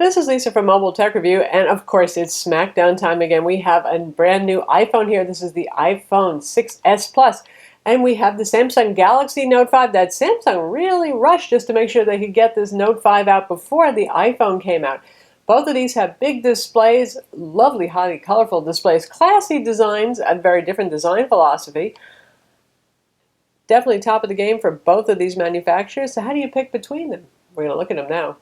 This is Lisa from Mobile Tech Review, and of course it's SmackDown time again. We have a brand new iPhone here. This is the iPhone 6s Plus, and we have the Samsung Galaxy Note 5 that Samsung really rushed just to make sure they could get this Note 5 out before the iPhone came out. Both of these have big displays, lovely, highly colorful displays, classy designs, a very different design philosophy. Definitely top of the game for both of these manufacturers. So how do you pick between them? We're going to look at them now.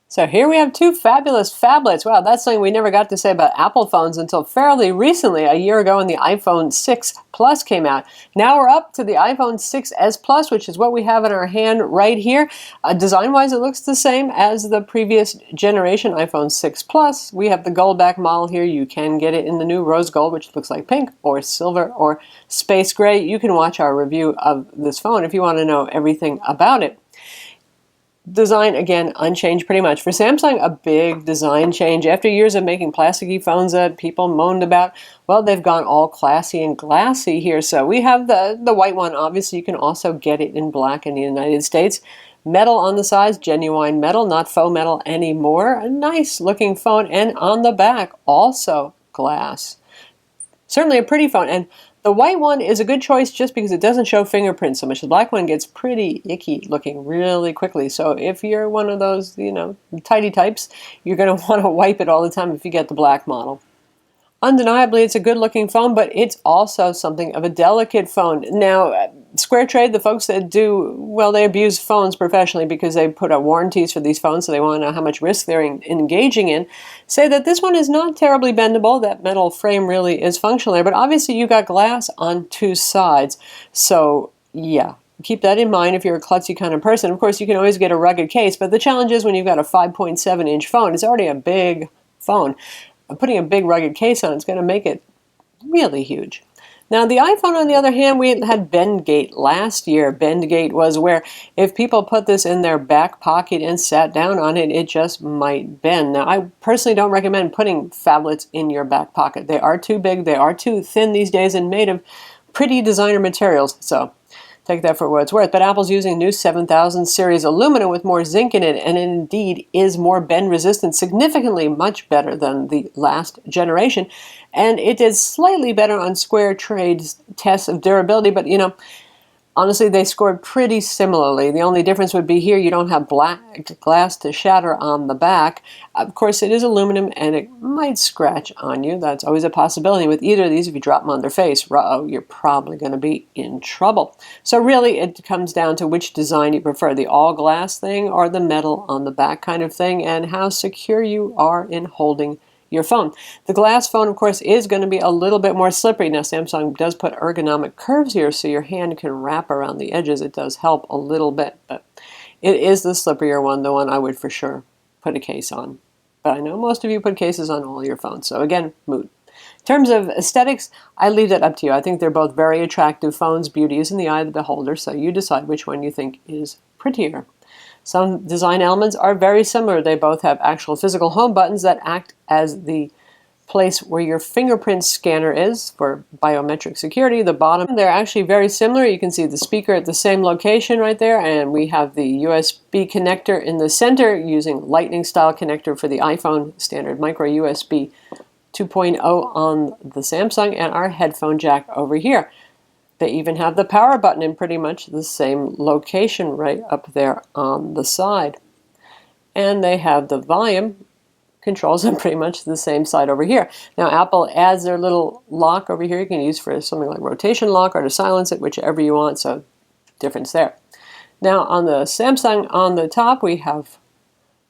So here we have two fabulous phablets. Wow, that's something we never got to say about Apple phones until fairly recently, a year ago when the iPhone 6 Plus came out. Now we're up to the iPhone 6s Plus, which is what we have in our hand right here. Design-wise, it looks the same as the previous generation iPhone 6 Plus. We have the gold back model here. You can get it in the new rose gold, which looks like pink, or silver, or space gray. You can watch our review of this phone if you want to know everything about it. Design, again, unchanged pretty much. For Samsung, a big design change. After years of making plasticky phones that people moaned about, well, they've gone all classy and glassy here. So we have the white one. Obviously, you can also get it in black in the United States. Metal on the sides, genuine metal, not faux metal anymore. A nice looking phone. And on the back, also glass. Certainly a pretty phone. And the white one is a good choice just because it doesn't show fingerprints so much. The black one gets pretty icky looking really quickly. So if you're one of those, tidy types, you're going to want to wipe it all the time if you get the black model. Undeniably, it's a good-looking phone, but it's also something of a delicate phone. Now, Square Trade, the folks that they abuse phones professionally because they put out warranties for these phones, so they want to know how much risk they're engaging in, say that this one is not terribly bendable. That metal frame really is functional there, but obviously you got glass on two sides. So, yeah. Keep that in mind if you're a klutzy kind of person. Of course, you can always get a rugged case, but the challenge is when you've got a 5.7-inch phone, it's already a big phone. Putting a big rugged case on it's going to make it really huge. Now the iPhone, on the other hand, we had bend gate last year. Bend gate was where if people put this in their back pocket and sat down on it, it just might bend. Now I personally don't recommend putting phablets in your back pocket. They are too big, they are too thin these days, and made of pretty designer materials. So take that for what it's worth. But Apple's using new 7000 series aluminum with more zinc in it, and it indeed is more bend resistant, significantly much better than the last generation. And it did slightly better on Square Trade's tests of durability, but honestly, they scored pretty similarly. The only difference would be here you don't have black glass to shatter on the back. Of course, it is aluminum and it might scratch on you. That's always a possibility with either of these. If you drop them on their face, you're probably going to be in trouble. So really, it comes down to which design you prefer, the all-glass thing or the metal on the back kind of thing, and how secure you are in holding your phone. The glass phone, of course, is going to be a little bit more slippery. Now, Samsung does put ergonomic curves here so your hand can wrap around the edges. It does help a little bit, but it is the slipperier one, the one I would for sure put a case on. But I know most of you put cases on all your phones, so again, mood. In terms of aesthetics, I leave that up to you. I think they're both very attractive phones. Beauty is in the eye of the beholder, so you decide which one you think is prettier. Some design elements are very similar. They both have actual physical home buttons that act as the place where your fingerprint scanner is for biometric security. The bottom, they're actually very similar. You can see the speaker at the same location right there, and we have the USB connector in the center using lightning style connector for the iPhone, standard micro USB 2.0 on the Samsung, and our headphone jack over here. They even have the power button in pretty much the same location right up there on the side. And they have the volume controls on pretty much the same side over here. Now Apple adds their little lock over here you can use for something like rotation lock or to silence it, whichever you want, so difference there. Now on the Samsung on the top we have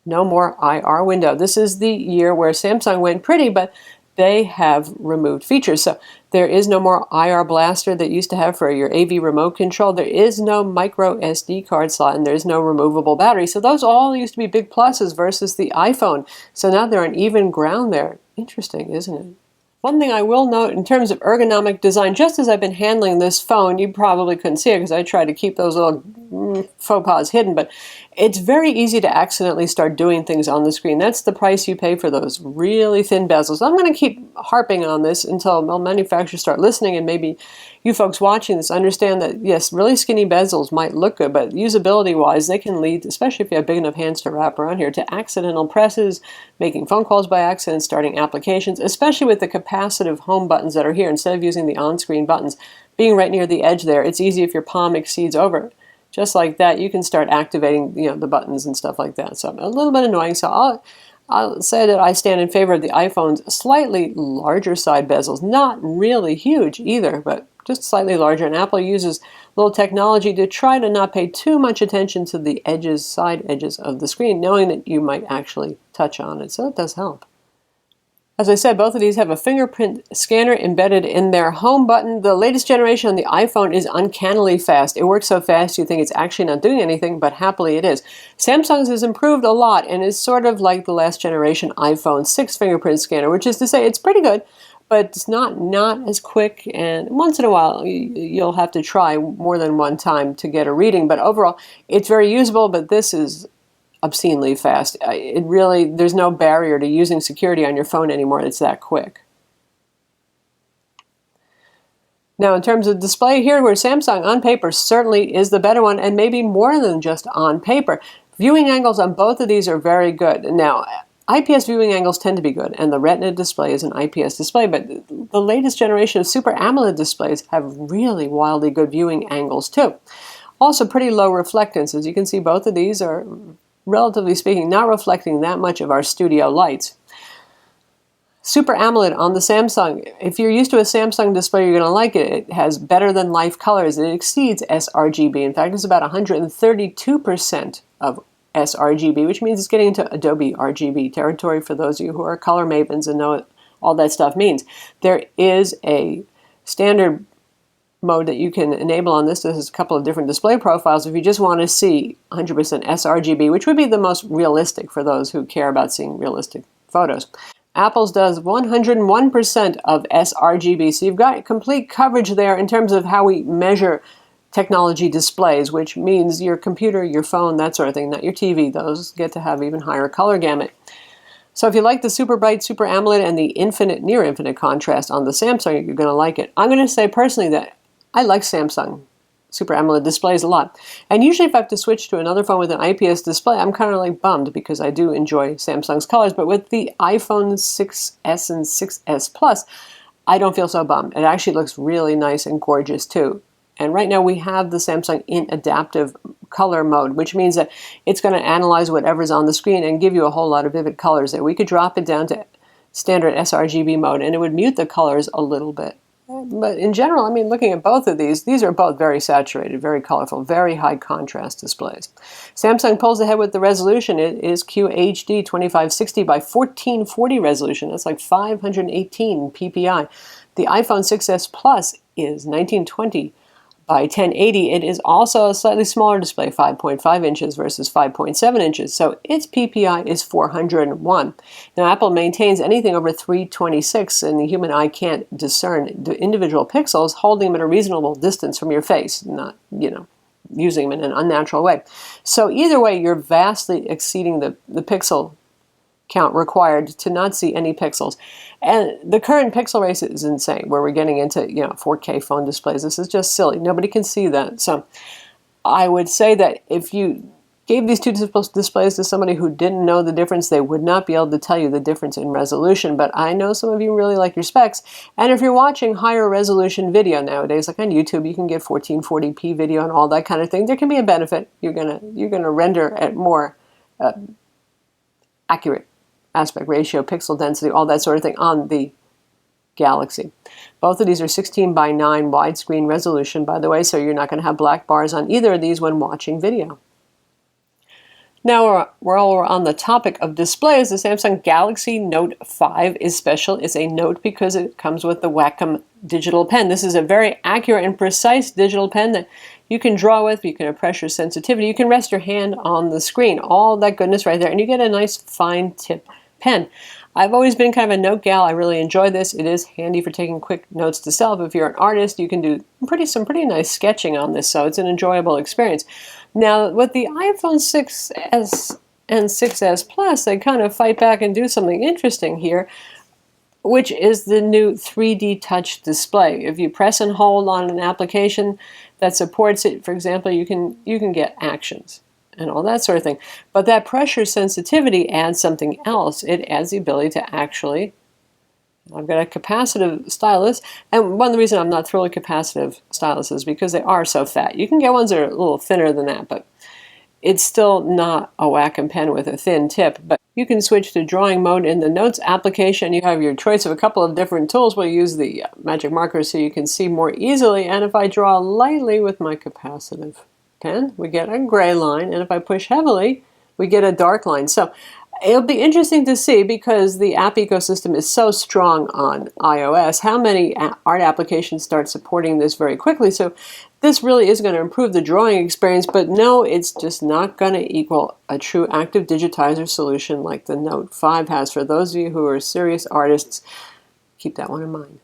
no more IR window. This is the year where Samsung went pretty, but they have removed features. So there is no more IR blaster that you used to have for your AV remote control. There is no micro SD card slot, and there's no removable battery. So those all used to be big pluses versus the iPhone. So now they're on even ground there. Interesting, isn't it? One thing I will note in terms of ergonomic design, just as I've been handling this phone, you probably couldn't see it because I tried to keep those little faux pas hidden, but It's very easy to accidentally start doing things on the screen. That's the price you pay for those really thin bezels. I'm going to keep harping on this until manufacturers start listening, and maybe you folks watching this understand that, yes, really skinny bezels might look good, but usability-wise, they can lead, especially if you have big enough hands to wrap around here, to accidental presses, making phone calls by accident, starting applications, especially with the capacitive home buttons that are here. Instead of using the on-screen buttons, being right near the edge there, it's easy if your palm exceeds over it. Just like that, you can start activating, the buttons and stuff like that. So a little bit annoying. So I'll say that I stand in favor of the iPhone's slightly larger side bezels. Not really huge either, but just slightly larger. And Apple uses little technology to try to not pay too much attention to the edges, side edges of the screen, knowing that you might actually touch on it. So it does help. As I said, both of these have a fingerprint scanner embedded in their home button. The latest generation on the iPhone is uncannily fast. It works so fast you think it's actually not doing anything, but happily it is. Samsung's has improved a lot and is sort of like the last generation iPhone 6 fingerprint scanner, which is to say it's pretty good, but it's not as quick, and once in a while you'll have to try more than one time to get a reading. But overall, it's very usable, but this is obscenely fast. There's no barrier to using security on your phone anymore. It's that quick. Now, in terms of display, here where Samsung on paper certainly is the better one, and maybe more than just on paper. Viewing angles on both of these are very good. Now, IPS viewing angles tend to be good, and the Retina display is an IPS display, but the latest generation of Super AMOLED displays have really wildly good viewing angles too. Also pretty low reflectance. As you can see, both of these are, relatively speaking, not reflecting that much of our studio lights. Super AMOLED on the Samsung. If you're used to a Samsung display, you're going to like it. It has better than life colors. It exceeds sRGB. In fact, it's about 132% of sRGB, which means it's getting into Adobe RGB territory for those of you who are color mavens and know what all that stuff means. There is a standard mode that you can enable on this. This is a couple of different display profiles if you just want to see 100% sRGB, which would be the most realistic for those who care about seeing realistic photos. Apple's does 101% of sRGB, so you've got complete coverage there in terms of how we measure technology displays, which means your computer, your phone, that sort of thing, not your TV. Those get to have even higher color gamut. So if you like the super bright Super AMOLED and the infinite, near infinite contrast on the Samsung, you're going to like it. I'm going to say personally that I like Samsung Super AMOLED displays a lot. And usually if I have to switch to another phone with an IPS display, I'm kind of like bummed because I do enjoy Samsung's colors. But with the iPhone 6s and 6s Plus, I don't feel so bummed. It actually looks really nice and gorgeous too. And right now we have the Samsung in adaptive color mode, which means that it's going to analyze whatever's on the screen and give you a whole lot of vivid colors there. We could drop it down to standard sRGB mode and it would mute the colors a little bit. But in general, I mean, looking at both of these are both very saturated, very colorful, very high contrast displays. Samsung pulls ahead with the resolution. It is QHD 2560 by 1440 resolution. That's like 518 ppi. The iPhone 6s Plus is 1920 by 1080. It is also a slightly smaller display, 5.5 inches versus 5.7 inches, so its PPI is 401. Now, Apple maintains anything over 326, and the human eye can't discern the individual pixels, holding them at a reasonable distance from your face, not, using them in an unnatural way. So either way, you're vastly exceeding the pixel count required to not see any pixels. And the current pixel race is insane, where we're getting into 4K phone displays. This is just silly. Nobody can see that. So I would say that if you gave these two displays to somebody who didn't know the difference, they would not be able to tell you the difference in resolution. But I know some of you really like your specs. And if you're watching higher resolution video nowadays, like on YouTube, you can get 1440p video and all that kind of thing. There can be a benefit. You're gonna render at more accurate aspect ratio, pixel density, all that sort of thing on the Galaxy. Both of these are 16 by 9 widescreen resolution, by the way, so you're not going to have black bars on either of these when watching video. Now we're on the topic of displays. The Samsung Galaxy Note 5 is special. It's a Note because it comes with the Wacom digital pen. This is a very accurate and precise digital pen that you can draw with, you can have pressure sensitivity, you can rest your hand on the screen, all that goodness right there, and you get a nice fine tip pen. I've always been kind of a note gal. I really enjoy this. It is handy for taking quick notes to self. If you're an artist, you can do some pretty nice sketching on this, so it's an enjoyable experience. Now, with the iPhone 6S and 6S Plus, they kind of fight back and do something interesting here, which is the new 3D touch display. If you press and hold on an application that supports it, for example, you can get actions and all that sort of thing. But that pressure sensitivity adds something else. It adds the ability to actually, I've got a capacitive stylus, and one of the reasons I'm not thrilled with capacitive stylus is because they are so fat. You can get ones that are a little thinner than that, but it's still not a Wacom pen with a thin tip. But you can switch to drawing mode in the Notes application. You have your choice of a couple of different tools. We'll use the magic marker so you can see more easily. And if I draw lightly with my capacitive pen, we get a gray line. And if I push heavily, we get a dark line. So it'll be interesting to see, because the app ecosystem is so strong on iOS, how many art applications start supporting this very quickly. So this really is going to improve the drawing experience, but no, it's just not going to equal a true active digitizer solution like the Note 5 has. For those of you who are serious artists, keep that one in mind.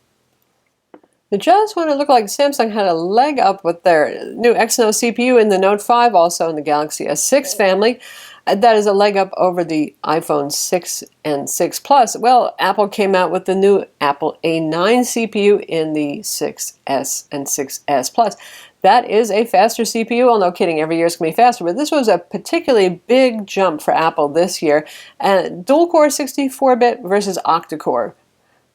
It just when it looked like Samsung had a leg up with their new Exynos CPU in the Note 5, also in the Galaxy S6 family. That is a leg up over the iPhone 6 and 6 Plus. Well, Apple came out with the new Apple A9 CPU in the 6S and 6S Plus. That is a faster CPU. Well, no kidding, every year it's going to be faster, but this was a particularly big jump for Apple this year. And dual-core 64-bit versus octa-core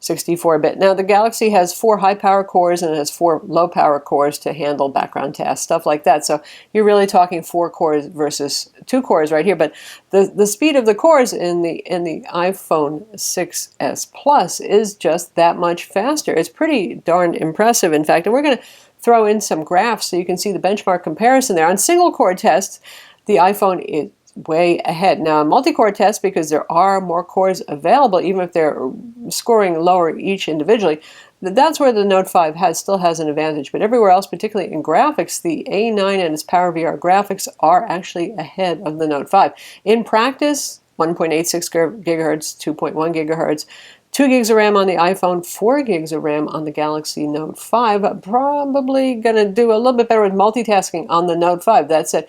64-bit. Now, the Galaxy has 4 high-power cores and it has 4 low-power cores to handle background tasks, stuff like that. So you're really talking 4 cores versus 2 cores right here. But the speed of the cores in the iPhone 6S Plus is just that much faster. It's pretty darn impressive, in fact. And we're going to throw in some graphs so you can see the benchmark comparison there. On single-core tests, the iPhone is way ahead. Now, multi-core tests, because there are more cores available, even if they're scoring lower each individually, that's where the Note 5 still has an advantage. But everywhere else, particularly in graphics, the A9 and its PowerVR graphics are actually ahead of the Note 5. In practice, 1.86 gigahertz, 2.1 gigahertz, 2 gigs of RAM on the iPhone, 4 gigs of RAM on the Galaxy Note 5. Probably going to do a little bit better with multitasking on the Note 5. That said,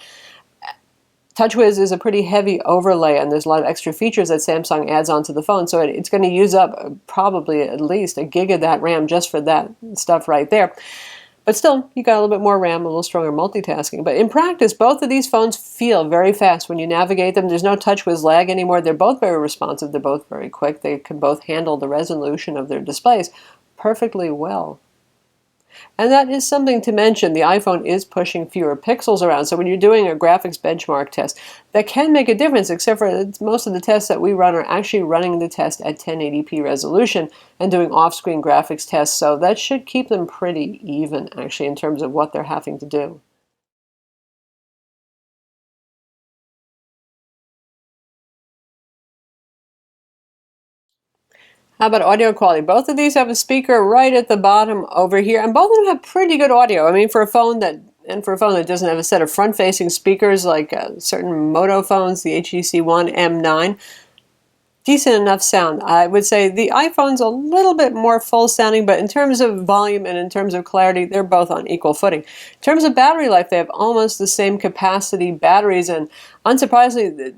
TouchWiz is a pretty heavy overlay, and there's a lot of extra features that Samsung adds onto the phone, so it's going to use up probably at least a gig of that RAM just for that stuff right there. But still, you got a little bit more RAM, a little stronger multitasking. But in practice, both of these phones feel very fast when you navigate them. There's no TouchWiz lag anymore. They're both very responsive. They're both very quick. They can both handle the resolution of their displays perfectly well. And that is something to mention. The iPhone is pushing fewer pixels around. So when you're doing a graphics benchmark test, that can make a difference, except for most of the tests that we run are actually running the test at 1080p resolution and doing off-screen graphics tests. So that should keep them pretty even, actually, in terms of what they're having to do. How about audio quality? Both of these have a speaker right at the bottom over here, and both of them have pretty good audio. I mean, for a phone that doesn't have a set of front-facing speakers like certain Moto phones, the HTC One M9, decent enough sound. I would say the iPhone's a little bit more full-sounding, but in terms of volume and in terms of clarity, they're both on equal footing. In terms of battery life, they have almost the same capacity batteries, and unsurprisingly,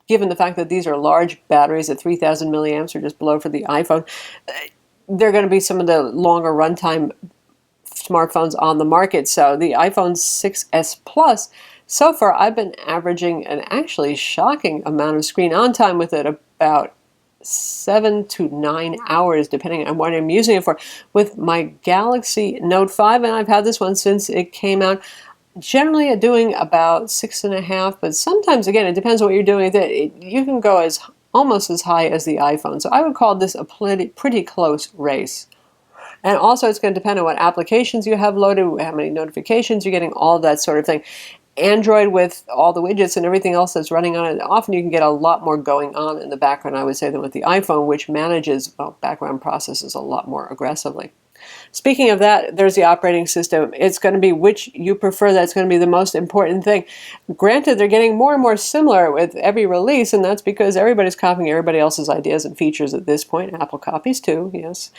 given the fact that these are large batteries at 3,000 milliamps or just below for the iPhone, they're going to be some of the longer runtime smartphones on the market. So the iPhone 6S Plus, so far I've been averaging an actually shocking amount of screen on time with it, about 7 to 9 hours, depending on what I'm using it for. With my Galaxy Note 5, and I've had this one since it came out, generally doing about 6.5, but sometimes, again, it depends on what you're doing with it. You can go almost as high as the iPhone. So I would call this a pretty close race. And also, it's going to depend on what applications you have loaded, how many notifications you're getting, all that sort of thing. Android, with all the widgets and everything else that's running on it, often you can get a lot more going on in the background, I would say, than with the iPhone, which manages background processes a lot more aggressively. Speaking of that, there's the operating system. It's going to be which you prefer. That's going to be the most important thing. Granted, they're getting more and more similar with every release, and that's because everybody's copying everybody else's ideas and features at this point. Apple copies too, yes.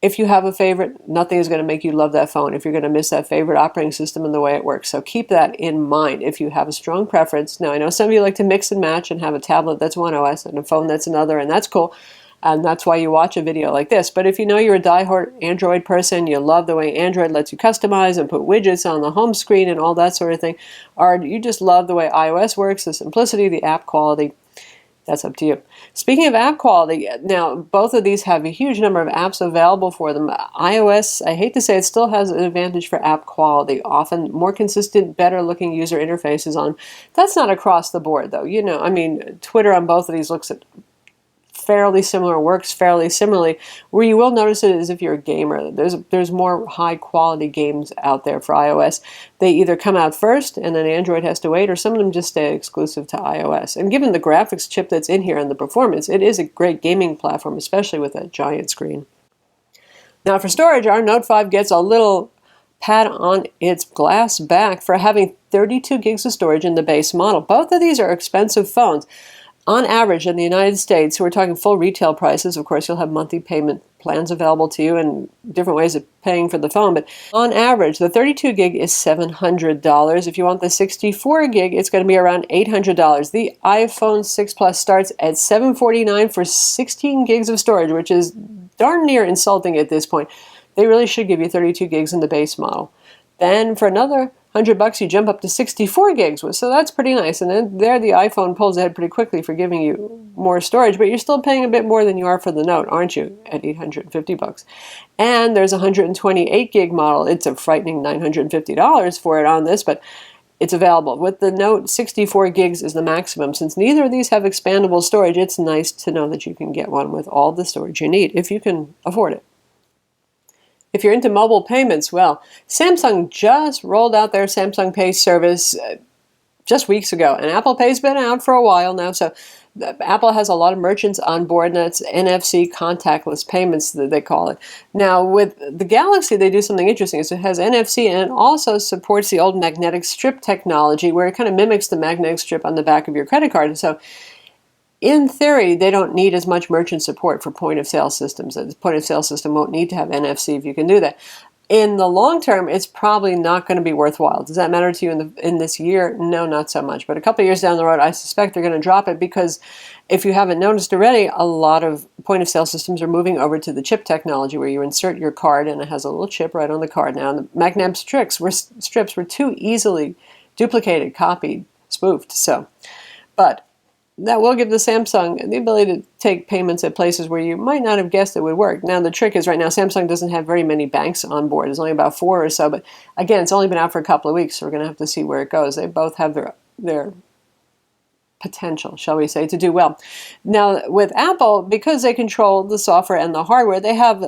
if you have a favorite, nothing is going to make you love that phone if you're going to miss that favorite operating system and the way it works. So keep that in mind if you have a strong preference. Now, I know some of you like to mix and match and have a tablet that's one OS and a phone that's another, and that's cool. And that's why you watch a video like this. But if you know you're a diehard Android person, you love the way Android lets you customize and put widgets on the home screen and all that sort of thing, or you just love the way iOS works, the simplicity, the app quality, that's up to you. Speaking of app quality, now both of these have a huge number of apps available for them. iOS, I hate to say it, still has an advantage for app quality. Often more consistent, better looking user interfaces on. That's not across the board though. You know, I mean, Twitter on both of these looks at fairly similar, works fairly similarly. Where you will notice it is if you're a gamer. There's more high quality games out there for iOS. They either come out first and then Android has to wait, or some of them just stay exclusive to iOS. And given the graphics chip that's in here and the performance, it is a great gaming platform, especially with that giant screen. Now for storage, our Note 5 gets a little pat on its glass back for having 32 gigs of storage in the base model. Both of these are expensive phones. On average, in the United States, so we're talking full retail prices. Of course, you'll have monthly payment plans available to you and different ways of paying for the phone. But on average, the 32 gig is $700. If you want the 64 gig, it's going to be around $800. The iPhone 6 Plus starts at $749 for 16 gigs of storage, which is darn near insulting at this point. They really should give you 32 gigs in the base model. Then for another $100, you jump up to 64 gigs, so that's pretty nice. And then there, the iPhone pulls ahead pretty quickly for giving you more storage, but you're still paying a bit more than you are for the Note, aren't you? At $850. And there's a 128 gig model. It's a frightening $950 for it on this, but it's available. With the Note, 64 gigs is the maximum. Since neither of these have expandable storage, it's nice to know that you can get one with all the storage you need if you can afford it. If you're into mobile payments, well, Samsung just rolled out their Samsung Pay service just weeks ago, and Apple Pay's been out for a while now, so Apple has a lot of merchants on board, and that's NFC contactless payments that they call it. Now, with the Galaxy, they do something interesting. So it has NFC, and it also supports the old magnetic strip technology, where it kind of mimics the magnetic strip on the back of your credit card. So in theory, they don't need as much merchant support for point-of-sale systems. The point-of-sale system won't need to have NFC if you can do that. In the long term, it's probably not going to be worthwhile. Does that matter to you in this year? No, not so much. But a couple of years down the road, I suspect they're going to drop it because if you haven't noticed already, a lot of point-of-sale systems are moving over to the chip technology where you insert your card and it has a little chip right on the card now. And the magnetic strips were too easily duplicated, copied, spoofed. But that will give the Samsung the ability to take payments at places where you might not have guessed it would work. Now, the trick is right now, Samsung doesn't have very many banks on board. There's only about 4 or so. But again, it's only been out for a couple of weeks, so we're going to have to see where it goes. They both have their potential, shall we say, to do well. Now, with Apple, because they control the software and the hardware, they have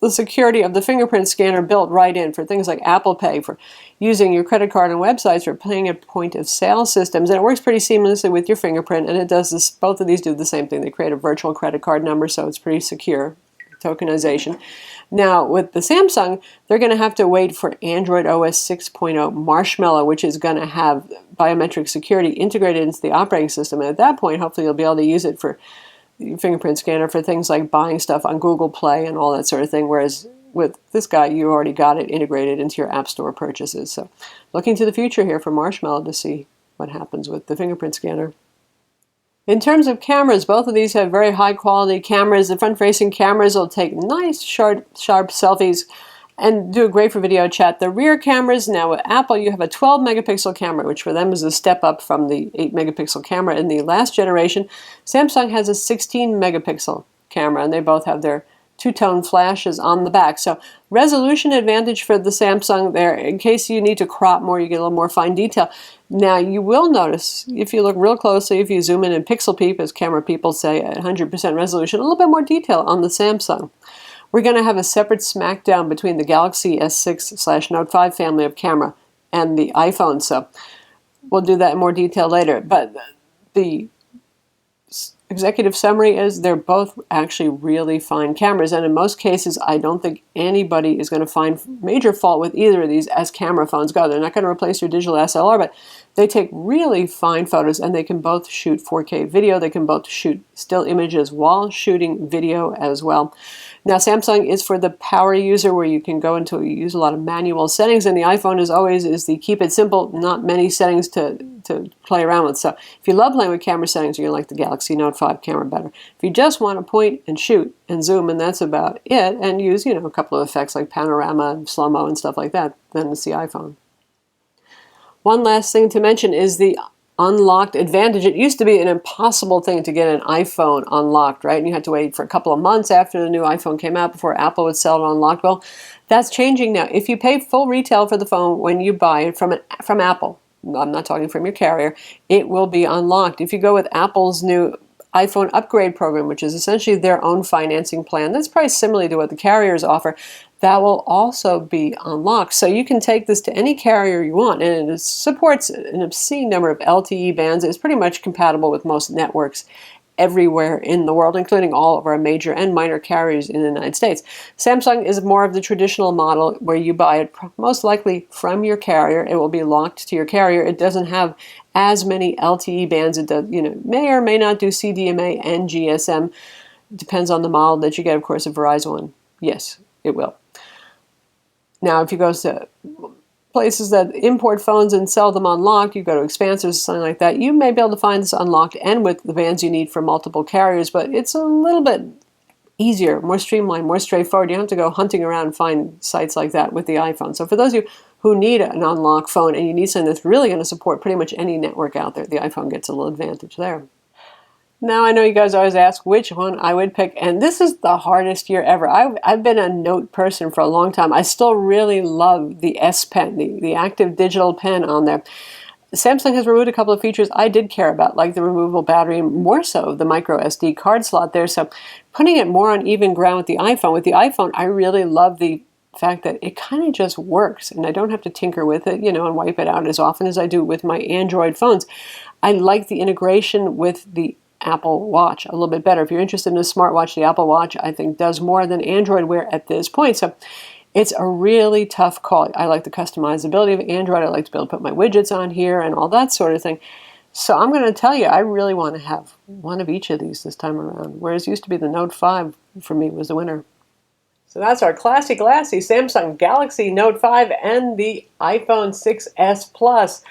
the security of the fingerprint scanner built right in for things like Apple Pay, for using your credit card on websites, or paying at point-of-sale systems. And it works pretty seamlessly with your fingerprint, and it does this. Both of these do the same thing. They create a virtual credit card number, so it's pretty secure, tokenization. Now, with the Samsung, they're going to have to wait for Android OS 6.0 Marshmallow, which is going to have biometric security integrated into the operating system. And at that point, hopefully you'll be able to use it for fingerprint scanner for things like buying stuff on Google Play and all that sort of thing, whereas with this guy, you already got it integrated into your App Store purchases. So looking to the future here for Marshmallow to see what happens with the fingerprint scanner. In terms of cameras, both of these have very high quality cameras. The front-facing cameras will take nice, sharp selfies and do great for video chat. The rear cameras, now with Apple, you have a 12 megapixel camera, which for them is a step up from the 8 megapixel camera in the last generation. Samsung has a 16 megapixel camera, and they both have their two-tone flashes on the back. So resolution advantage for the Samsung there. In case you need to crop more, you get a little more fine detail. Now, you will notice, if you look real closely, if you zoom in and pixel peep, as camera people say, at 100% resolution, a little bit more detail on the Samsung. We're going to have a separate smackdown between the Galaxy S6/Note 5 family of camera and the iPhone, so we'll do that in more detail later. But the executive summary is they're both actually really fine cameras, and in most cases, I don't think anybody is going to find major fault with either of these as camera phones go. They're not going to replace your digital SLR, but They take really fine photos, and they can both shoot 4K video. They can both shoot still images while shooting video as well. Now, Samsung is for the power user, where you can go into use a lot of manual settings, and the iPhone is the keep it simple, not many settings to play around with. So if you love playing with camera settings, you're going to like the Galaxy Note 5 camera better. If you just want to point and shoot and zoom, and that's about it, and use, a couple of effects like panorama, slow-mo, and stuff like that, then it's the iPhone. One last thing to mention is the unlocked advantage. It used to be an impossible thing to get an iPhone unlocked, right? And you had to wait for a couple of months after the new iPhone came out before Apple would sell it unlocked. Well, that's changing now. If you pay full retail for the phone when you buy it from Apple, I'm not talking from your carrier, it will be unlocked. If you go with Apple's new iPhone upgrade program, which is essentially their own financing plan, that's priced similarly to what the carriers offer, that will also be unlocked. So you can take this to any carrier you want, and it supports an obscene number of LTE bands. It's pretty much compatible with most networks everywhere in the world, including all of our major and minor carriers in the United States. Samsung is more of the traditional model, where you buy it most likely from your carrier. It will be locked to your carrier. It doesn't have as many LTE bands. It does, may or may not do CDMA and GSM. Depends on the model that you get. Of course, a Verizon one, yes, it will. Now, if you go to places that import phones and sell them unlocked, you go to Expansers or something like that, you may be able to find this unlocked and with the bands you need for multiple carriers, but it's a little bit easier, more streamlined, more straightforward. You don't have to go hunting around and find sites like that with the iPhone. So for those of you who need an unlocked phone and you need something that's really going to support pretty much any network out there, the iPhone gets a little advantage there. Now, I know you guys always ask which one I would pick, and this is the hardest year ever. I've been a Note person for a long time. I still really love the S Pen, the active digital pen on there. Samsung has removed a couple of features I did care about, like the removable battery, more so the micro SD card slot there. So putting it more on even ground with the iPhone. With the iPhone, I really love the fact that it kind of just works, and I don't have to tinker with it, and wipe it out as often as I do with my Android phones. I like the integration with the Apple Watch a little bit better. If you're interested in a smartwatch, the Apple Watch, I think, does more than Android Wear at this point. So it's a really tough call. I like the customizability of Android. I like to be able to put my widgets on here and all that sort of thing. So I'm going to tell you, I really want to have one of each of these this time around, whereas it used to be the Note 5 for me was the winner. So that's our classy glassy Samsung Galaxy Note 5 and the iPhone 6s Plus.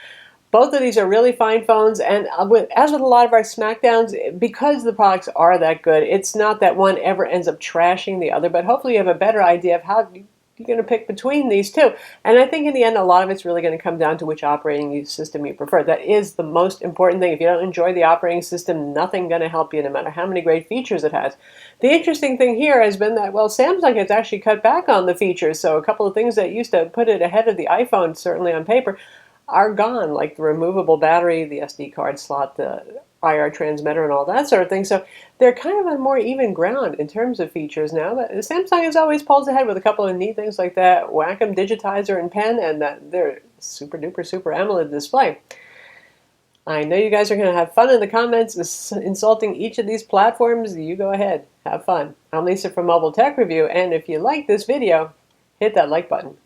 Both of these are really fine phones, and as with a lot of our Smackdowns, because the products are that good, it's not that one ever ends up trashing the other, but hopefully you have a better idea of how you're going to pick between these two. And I think in the end, a lot of it's really going to come down to which operating system you prefer. That is the most important thing. If you don't enjoy the operating system, nothing's going to help you, no matter how many great features it has. The interesting thing here has been that, well, Samsung has actually cut back on the features, so a couple of things that used to put it ahead of the iPhone, certainly on paper, are gone, like the removable battery, the SD card slot, the IR transmitter, and all that sort of thing. So they're kind of on more even ground in terms of features now. But Samsung has always pulls ahead with a couple of neat things like that Wacom digitizer and pen, and their super duper super AMOLED display. I know you guys are going to have fun in the comments insulting each of these platforms. You go ahead, have fun. I'm Lisa from Mobile Tech Review, and if you like this video, hit that like button.